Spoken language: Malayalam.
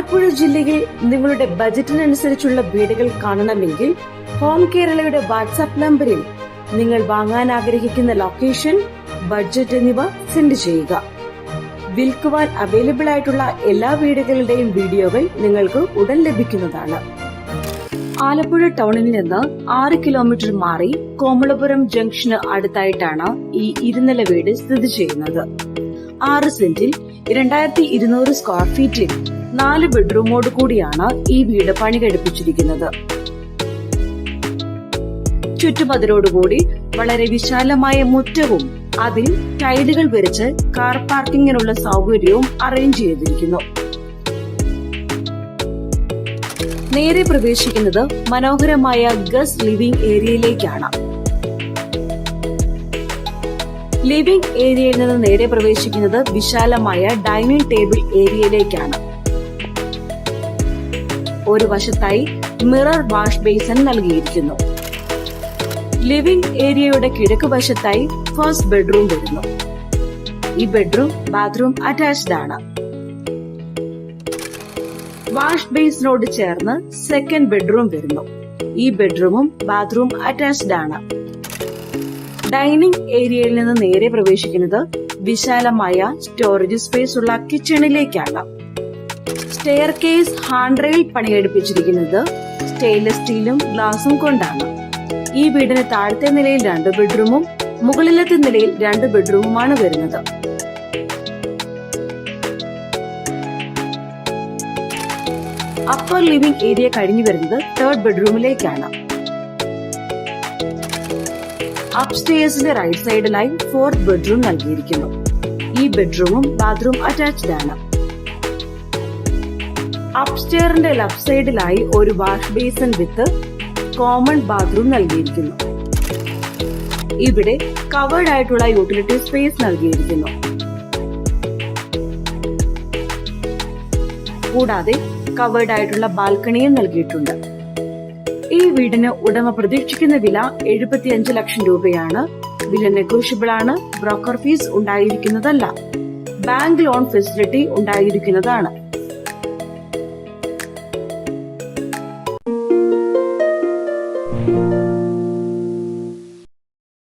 ആലപ്പുഴ ജില്ലയിൽ നിങ്ങളുടെ ബജറ്റിനനുസരിച്ചുള്ള വീടുകൾ കാണണമെങ്കിൽ ഹോം കേരളയുടെ വാട്സാപ്പ് നമ്പറിൽ നിങ്ങൾ വാങ്ങാൻ ആഗ്രഹിക്കുന്ന ലൊക്കേഷൻ, ബഡ്ജറ്റ് എന്നിവ സെൻഡ് ചെയ്യുക. വിൽക്കുവാൻ അവൈലബിൾ ആയിട്ടുള്ള എല്ലാ വീടുകളുടെയും വീഡിയോകൾ നിങ്ങൾക്ക് ഉടൻ ലഭിക്കുന്നതാണ്. ആലപ്പുഴ ടൗണിൽ നിന്ന് 6 കിലോമീറ്റർ മാറി കോമളപുരം ജംഗ്ഷന് അടുത്തായിട്ടാണ് ഈ ഇരുനില വീട് സ്ഥിതി ചെയ്യുന്നത്. 6 സെന്റിൽ 2200 സ്ക്വയർ ഫീറ്റിൽ 4 ബെഡ്റൂമോട് കൂടിയാണ് ഈ വീട് പണി കഴിപ്പിച്ചിരിക്കുന്നത്. ചുറ്റുമതിലോടുകൂടി വളരെ വിശാലമായ മുറ്റവും അതിൽ ടൈലുകൾ വരച്ച് കാർ പാർക്കിങ്ങിനുള്ള സൗകര്യവും അറേഞ്ച് ചെയ്തിരിക്കുന്നു. നേരെ പ്രവേശിക്കുന്നത് മനോഹരമായ ഗസ്റ്റ് ലിവിംഗ് ഏരിയയിലേക്കാണ്. ലിവിംഗ് ഏരിയയിൽ നിന്ന് നേരെ പ്രവേശിക്കുന്നത് വിശാലമായ ഡൈനിങ് ടേബിൾ ഏരിയയിലേക്കാണ്. ഒരു വശത്തായി മിറർ വാഷ് ബേസിൻ നൽകിയിരിക്കുന്നു. ലിവിംഗ് ഏരിയയുടെ കിഴക്ക് വശത്തായി ഫസ്റ്റ് ബെഡ്റൂം വരുന്നു. ഈ ബെഡ്റൂം ബാത്റൂം അറ്റാച്ച്ഡ് ആണ്. വാഷ് ബേസിനോട് ചേർന്ന് സെക്കൻഡ് ബെഡ്റൂം വരുന്നു. ഈ ബെഡ്റൂമും ബാത്റൂം അറ്റാച്ച്ഡ് ആണ്. ഡൈനിങ് ഏരിയയിൽ നിന്ന് നേരെ പ്രവേശിക്കുന്നത് വിശാലമായ സ്റ്റോറേജ് സ്പേസ് ഉള്ള കിച്ചണിലേക്കാണ്. സ്റ്റെയർ കേസ് ഹാൻഡ് റെയിൽ പണിയെടുപ്പിച്ചിരിക്കുന്നത് സ്റ്റെയിൻലെസ് സ്റ്റീലും ഗ്ലാസും കൊണ്ടാണ്. ഈ വീടിന് താഴത്തെ നിലയിൽ 2 ബെഡ്റൂമും മുകളിലത്തെ നിലയിൽ 2 ബെഡ്റൂമുമാണ് വരുന്നത്. അപ്പർ ലിവിംഗ് ഏരിയ കഴിഞ്ഞു വരുന്നത് 3rd ബെഡ്റൂമിലേക്കാണ്. അപ്സ്റ്റെയർസിന്റെ റൈറ്റ് സൈഡിലായി 4th ബെഡ്റൂം നൽകിയിരിക്കുന്നു. ഈ ബെഡ്റൂമും ബാത്റൂം അറ്റാച്ച്ഡ് ആണ്. അപ്സ്റ്റെയറിന്റെ ലെഫ്റ്റ് സൈഡിലായി ഒരു വാഷ് ബേസിൻ വിത്ത് കോമൺ ബാത്റൂം നൽകിയിരിക്കുന്നു. ഇവിടെ കവേർഡ് ആയിട്ടുള്ള യൂട്ടിലിറ്റി സ്പേസ് നൽകിയിരിക്കുന്നു. കൂടാതെ കവേർഡ് ആയിട്ടുള്ള ബാൽക്കണിയും നൽകിയിട്ടുണ്ട്. ഈ വീടിന് ഉടമ പ്രതീക്ഷിക്കുന്ന വില 75 ലക്ഷം രൂപയാണ്. വില നെഗോഷ്യബിൾ ആണ്. ബ്രോക്കർ ഫീസ് ഉണ്ടായിരിക്കുന്നതല്ല. ബാങ്ക് ലോൺ ഫെസിലിറ്റി ഉണ്ടായിരിക്കുന്നതാണ്.